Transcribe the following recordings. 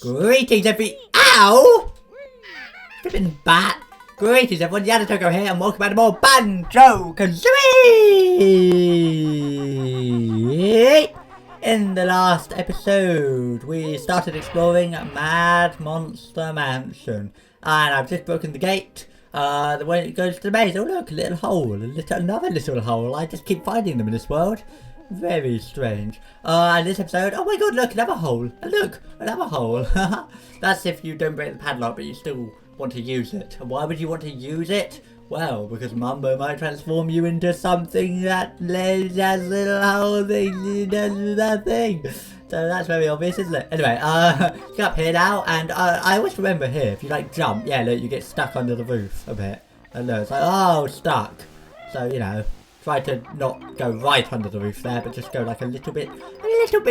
Greetings Ow! Flippin' bat! Greetings everyone, Yanatoko here and welcome back to more Banjo-Kazooie! In the last episode, we started exploring Mad Monster Mansion. And I've just broken the gate. The way it goes to the maze. Oh look, a little hole. Another little hole. I just keep finding them in this world. Very strange. And this episode, oh my god, look, another hole. Look, another hole. That's if you don't break the padlock, but you still want to use it. And why would you want to use it? Well, because Mumbo might transform you into something that lives as little hole thing does nothing. So that's very obvious, isn't it? Anyway, get up here now, and I always remember here, if you like jump, yeah, look, you get stuck under the roof a bit. And look, it's like, oh, stuck. So, you know, try to not go right under the roof there, but just go like a little bit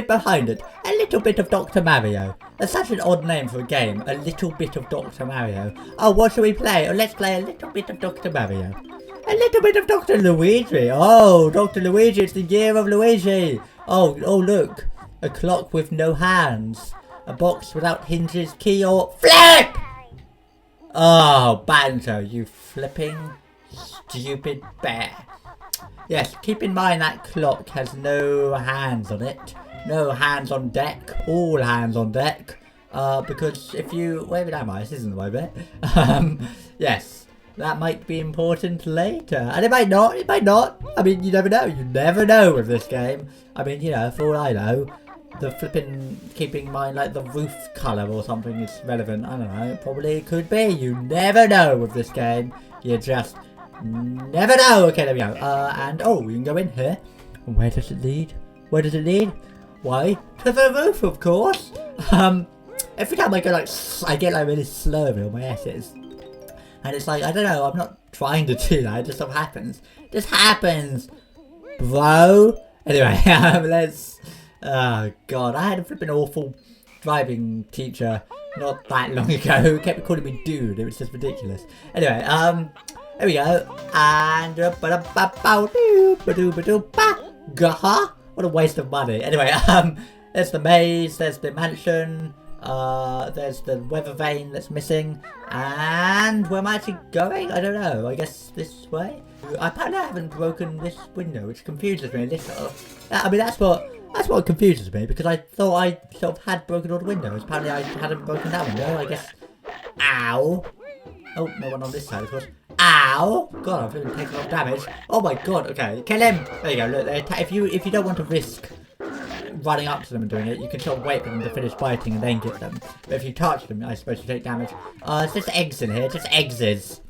behind it. A little bit of Dr. Mario. That's such an odd name for a game, a little bit of Dr. Mario. Oh, what shall we play? Oh, let's play a little bit of Dr. Mario. A little bit of Dr. Luigi. Oh, Dr. Luigi, it's the year of Luigi. Oh, look. A clock with no hands. A box without hinges, key or flip! Oh, Banjo, you flipping stupid bear. Yes, keep in mind that clock has no hands on it. No hands on deck. All hands on deck. Because if you... Where am I? This isn't the way bit. Yes. That might be important later. And it might not. It might not. I mean, you never know. You never know with this game. I mean, you know, for all I know, the flipping keeping in mind like the roof colour or something is relevant. I don't know. It probably could be. You never know with this game. You just never know. Okay, there we go. And oh, we can go in here. And where does it lead? Where does it lead? Why? To the roof, of course. Every time I go like, I get like really slurry on my S's. And it's like, I don't know, I'm not trying to do that, it just sort of happens. It just happens, bro. Anyway, let's... Oh, God, I had a flipping awful driving teacher not that long ago who kept calling me dude. It was just ridiculous. Anyway, there we go. And... What a waste of money. Anyway, there's the maze, there's the mansion... there's the weather vane that's missing, and where am I actually going? I don't know. I guess this way. Apparently I haven't broken this window, which confuses me a little. I mean, that's what confuses me, because I thought I sort of had broken all the windows. Apparently I hadn't broken that window. I guess. Ow! Oh, no one on this side, of course. Ow! God, I've really taken off damage. Oh my God. Okay, kill him. There you go. Look, if you don't want to risk running up to them and doing it, you can sort of wait for them to finish fighting and then get them. But if you touch them, I suppose you take damage. It's just eggs in here, just eggses.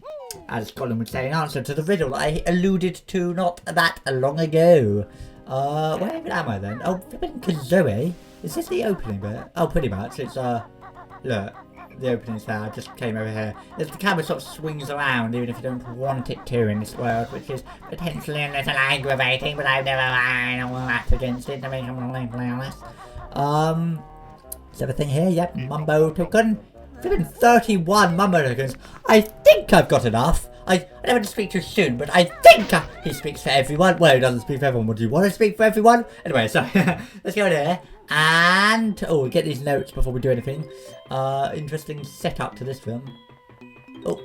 As Colin would say in answer to the riddle I alluded to not that long ago. Where even am I then? Oh, flipping Kazooie? Is this the opening bit? Oh, pretty much. It's, look. The opening's there. I just came over here. The camera sort of swings around even if you don't want it to in this world, which is potentially a little aggravating, but I've never acted against it, to be completely honest. Is everything here? Yep, Mumbo token. Flipping 31 Mumbo tokens. I think I've got enough. I don't want to speak too soon, but I think he speaks for everyone. Well, he doesn't speak for everyone. Would you want to speak for everyone? Anyway, so let's go in here. And, oh, we get these notes before we do anything. Interesting setup to this film. Oh,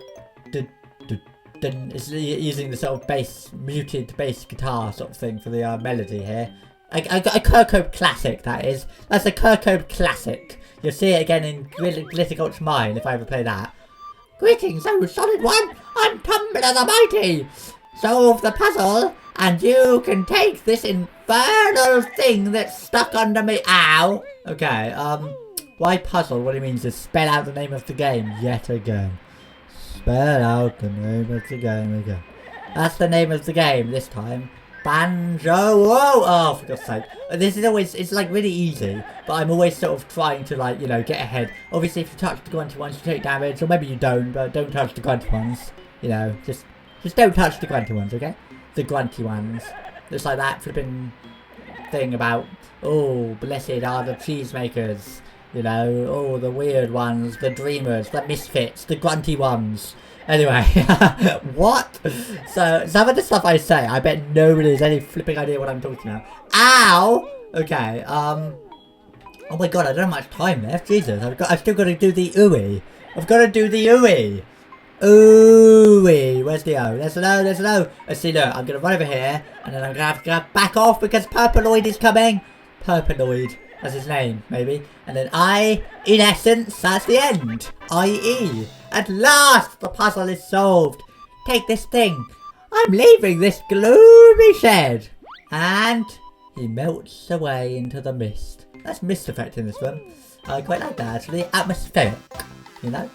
it's using the sort of muted bass guitar sort of thing for the melody here. A Kirkhope classic, that is. That's a Kirkhope classic. You'll see it again in Glitter Gulch Mine if I ever play that. Greetings, oh solid one! I'm Tumbler the Mighty! Solve the puzzle, and you can take this infernal thing that's stuck under me. Ow! Okay, why puzzle? What it means is spell out the name of the game yet again. Spell out the name of the game again. That's the name of the game this time. Banjo! Whoa! Oh, for God's sake. This is always, it's like really easy, but I'm always sort of trying to like, you know, get ahead. Obviously if you touch the grunty ones you take damage, or maybe you don't, but don't touch the grunty ones. You know, just don't touch the grunty ones, okay? The grunty ones. It's like that flipping thing about, oh, blessed are the cheesemakers. You know, oh, the weird ones, the dreamers, the misfits, the grunty ones. Anyway, what? So, some of the stuff I say, I bet nobody has any flipping idea what I'm talking about. Ow! Okay, Oh my god, I don't have much time left. Jesus, I've still got to do the ooey. I've got to do the ooey. Ooey. Where's the O? There's an O, there's an O. Let's see, look, I'm going to run over here, and then I'm going to have to back off because Purploid is coming. Purploid. That's his name, maybe. And then I, in essence, that's the end. I-E. At last, the puzzle is solved. Take this thing. I'm leaving this gloomy shed. And he melts away into the mist. That's mist effect in this one. I quite like that, actually. Atmospheric, you know?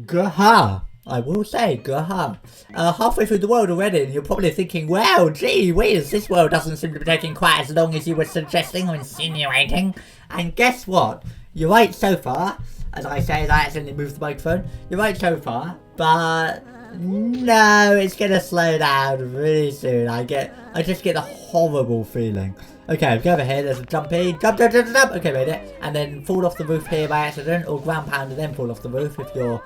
Gaha. I will say, gaha. Halfway through the world already, and you're probably thinking, well, gee whiz, this world doesn't seem to be taking quite as long as you were suggesting or insinuating. And guess what? You're right so far. As I say, as I accidentally moved the microphone. You're right so far, but no, it's gonna slow down really soon. I just get a horrible feeling. Okay, go over here, there's a jumpy. Jump, jump, jump, jump. Okay, made it. And then fall off the roof here by accident, or ground pound and then fall off the roof if you're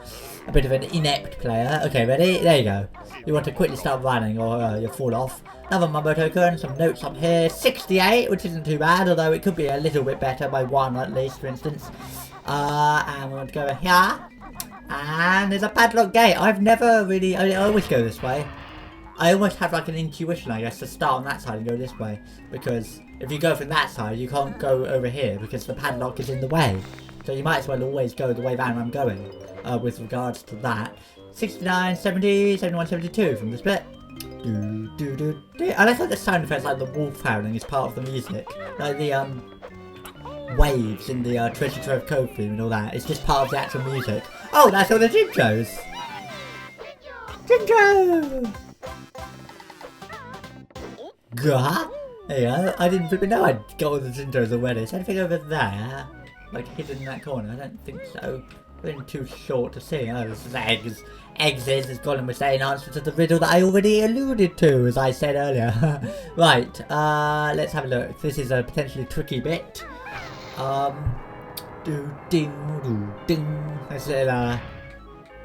a bit of an inept player. Okay, ready? There you go. You want to quickly start running or you'll fall off. Another mumbo token, some notes up here. 68, which isn't too bad, although it could be a little bit better by 1 at least, for instance. And we want to go over here. And there's a padlock gate. I've never really, I always go this way. I almost have like an intuition, I guess, to start on that side and go this way. Because if you go from that side, you can't go over here because the padlock is in the way. So you might as well always go the way round I'm going with regards to that. 69, 70, 71, 72 from the split. Do, do, do, do. I like the sound effects, like the wolf howling is part of the music. Like the waves in the Treasure Trove Cove theme and all that. It's just part of the actual music. Oh, that's all the Jingos! Jingo! Gah! There you go. I didn't even know I'd got all the Jingos already. Is anything over there? Like hidden in that corner? I don't think so. Been too short to see. Oh, this is eggs. Eggs is, as Colin was saying, answer to the riddle that I already alluded to, as I said earlier. Right, let's have a look. This is a potentially tricky bit. Do ding do ding. There's a little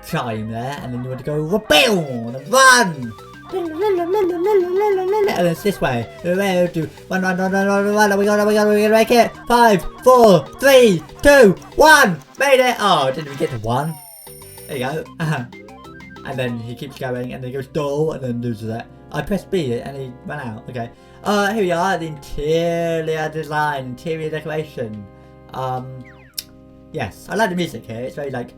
chime there, and then you want to go rebel and run. And it's this way. Run, run, run, run, run, run. We gotta make it. 5, 4, 3, 2, 1. Made it. Oh, didn't we get to 1? There you go. And then he keeps going, and then he goes dull, and then loses it. I pressed B, and he ran out. Okay. Here we are. The interior design, interior decoration. Yes, I like the music here. It's very like.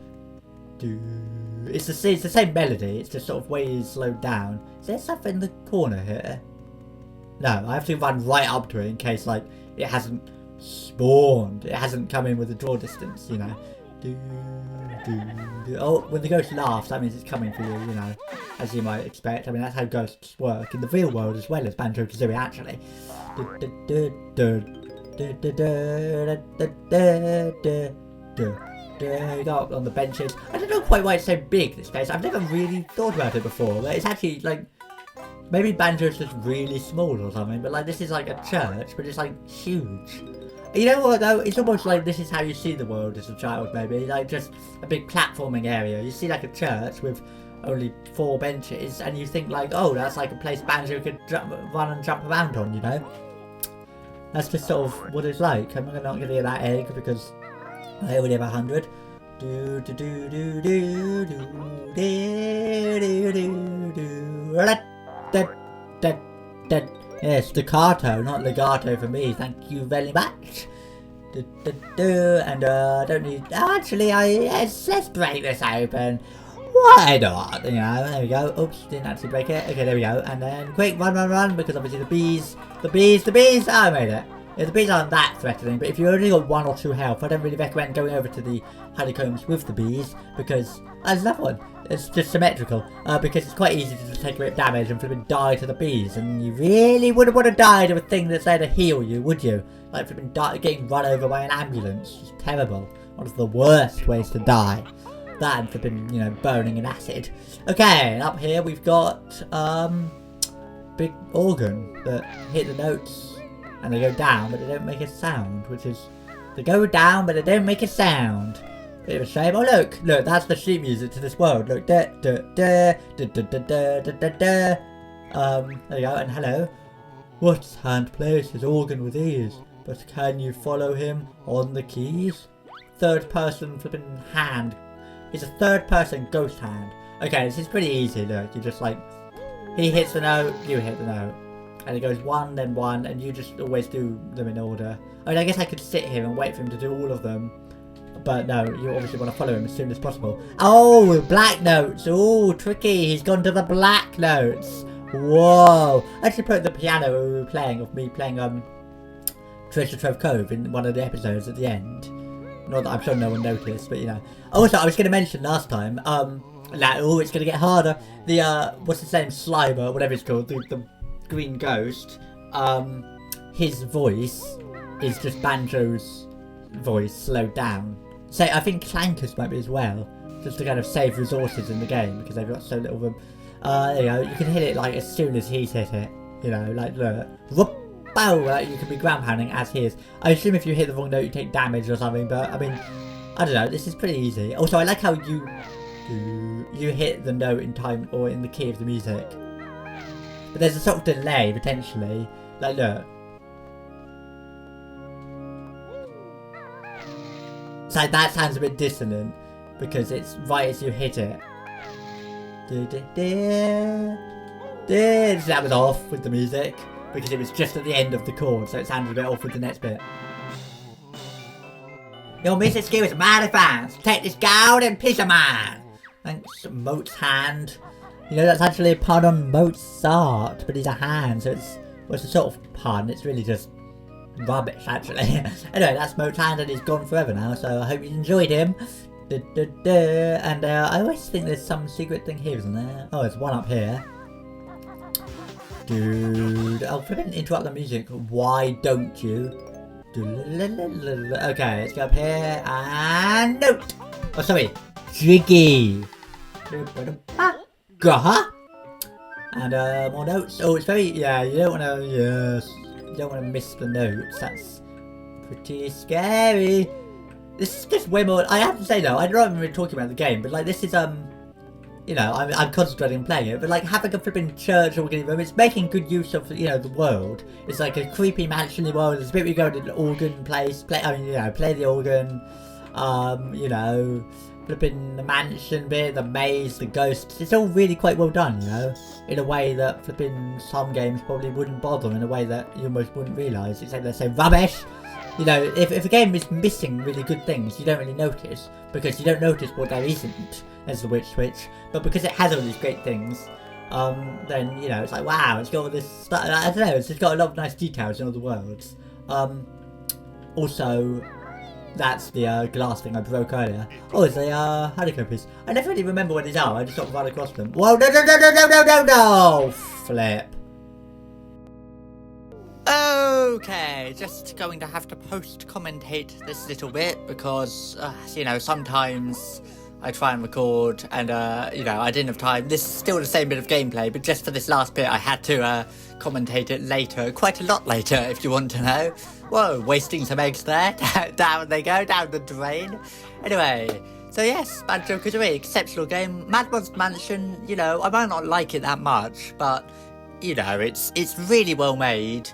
It's the same melody. It's just sort of way slowed down. Is there stuff in the corner here? No, I have to run right up to it in case like it hasn't spawned. It hasn't come in with a draw distance, you know. Oh, when the ghost laughs, that means it's coming for you, you know, as you might expect. I mean, that's how ghosts work in the real world as well as Banjo-Kazooie, actually. You go up on the benches. I don't know quite why it's so big, this place. I've never really thought about it before, but it's actually like, maybe Banjo's just really small or something, but like this is like a church, but it's like huge. You know what though, it's almost like this is how you see the world as a child, maybe, like just a big platforming area. You see like a church with only 4 benches, and you think like, oh, that's like a place Banjo could run and jump around on, you know? That's just sort of what it's like. I'm not going to get that egg because I already have 100. Yes, staccato, not legato for me. Thank you very much. And don't need. Oh, actually, let's break this open. Why not? You know, there we go. Oops, didn't actually break it. Okay, there we go. And then quick, run, because obviously the bees. Oh, I made it. Yeah, the bees aren't that threatening, but if you only got 1 or 2 health, I don't really recommend going over to the honeycombs with the bees, because there's another one. It's just symmetrical, because it's quite easy to just take a bit of damage and flipping die to the bees, and you really wouldn't want to die to a thing that's there to heal you, would you? Like flipping getting run over by an ambulance. It's terrible. One of the worst ways to die. That and flipping, you know, burning in acid. Okay, up here we've got, big organ that hit the notes. And they go down, but they don't make a sound, which is... They go down, but they don't make a sound. Bit of a shame. Oh, look! Look, that's the sheet music to this world. Look. There you go, and hello. What hand plays his organ with ease? but can you follow him on the keys? Third person flipping hand. It's a third person ghost hand. Okay, this is pretty easy, look. You just like, he hits the note, you hit the note. And it goes one, then one, and you just always do them in order. I mean, I guess I could sit here and wait for him to do all of them. But no, you obviously want to follow him as soon as possible. Oh, black notes. Oh, tricky. He's gone to the black notes. Whoa. I actually put the piano we were playing, of me playing Treasure Trove Cove in one of the episodes at the end. Not that I'm sure no one noticed, but you know. Also, I was going to mention last time, that, oh, it's going to get harder. The, what's his name? Slimer, whatever it's called, the green ghost. His voice is just Banjo's voice slowed down. So I think Clanker's might be as well, just to kind of save resources in the game because they've got so little room. There you go. You can hit it like as soon as he's hit it. You know, like look, whoop, bow. You can be ground pounding as he is. I assume if you hit the wrong note, you take damage or something. But I mean, I don't know. This is pretty easy. Also, I like how you hit the note in time or in the key of the music. But there's a sort of delay potentially. Like look. So that sounds a bit dissonant because it's right as you hit it. That was off with the music because it was just at the end of the chord, so it sounded a bit off with the next bit. Your music skill is mad advanced. Take this golden piece of mine. Thanks, Moat's hand. You know, that's actually a pun on Mozart, but he's a hand, so it's a sort of pun. It's really just rubbish, actually. Anyway, that's Moat's hand, and he's gone forever now, so I hope you enjoyed him. And I always think there's some secret thing here, isn't there? Oh, there's one up here. Dude, I'll flipping interrupt the music. Why don't you? Okay, let's go up here, and note! Oh, sorry, Jiggy! And more notes. Oh, it's very, yeah, you don't want to, yes. You don't want to miss the notes. That's pretty scary. This is just way more. I have to say though, I don't even really talking about the game, but like this is you know, I'm concentrating on playing it, but like having a flipping church organ room, it's making good use of you know the world. It's like a creepy mansion-y world. There's a bit where you go to the organ place, play the organ, you know, flipping the mansion bit, the maze, the ghosts. It's all really quite well done, you know, in a way that flipping some games probably wouldn't bother, in a way that you almost wouldn't realise. Except they say rubbish. You know, if a game is missing really good things, you don't really notice, because you don't notice what there isn't as the Witch Switch, but because it has all these great things, then, you know, it's like, wow, it's got all this stuff, I don't know, it's just got a lot of nice details in all the worlds. Also, that's the glass thing I broke earlier. Oh, it's a honeycomb piece. I never really remember what these are, I just sort of run across them. Whoa, no, flip. Okay, just going to have to post-commentate this little bit because, you know, sometimes I try and record and, you know, I didn't have time. This is still the same bit of gameplay, but just for this last bit I had to commentate it later, quite a lot later if you want to know. Whoa, wasting some eggs there. Down they go, down the drain. Anyway, so yes, Banjo-Kazooie, exceptional game. Mad Monster Mansion, you know, I might not like it that much, but, you know, it's really well made.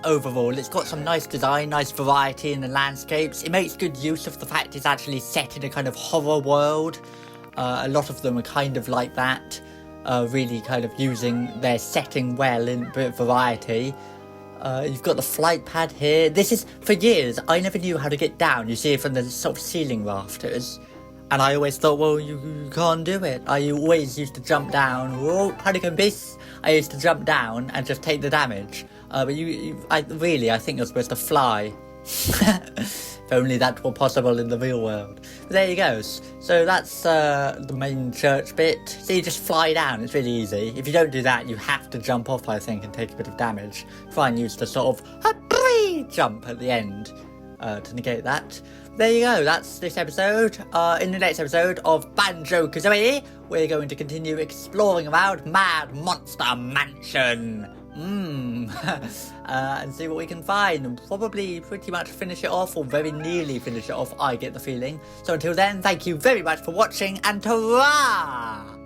Overall, it's got some nice design, nice variety in the landscapes. It makes good use of the fact it's actually set in a kind of horror world. A lot of them are kind of like that, really kind of using their setting well in a bit of variety. You've got the flight pad here. This is, for years, I never knew how to get down. You see it from the sort of ceiling rafters. And I always thought, well, you can't do it. I always used to jump down. Whoa, honeycomb piece. I used to jump down and just take the damage. But I think you're supposed to fly. If only that were possible in the real world. But there you go. So that's the main church bit. So you just fly down. It's really easy. If you don't do that, you have to jump off, I think, and take a bit of damage. Try and use the sort of jump at the end to negate that. There you go. That's this episode. In the next episode of Banjo-Kazooie, we're going to continue exploring around Mad Monster Mansion. And see what we can find and probably pretty much finish it off, or very nearly finish it off, I get the feeling. So until then, thank you very much for watching, and ta-ra!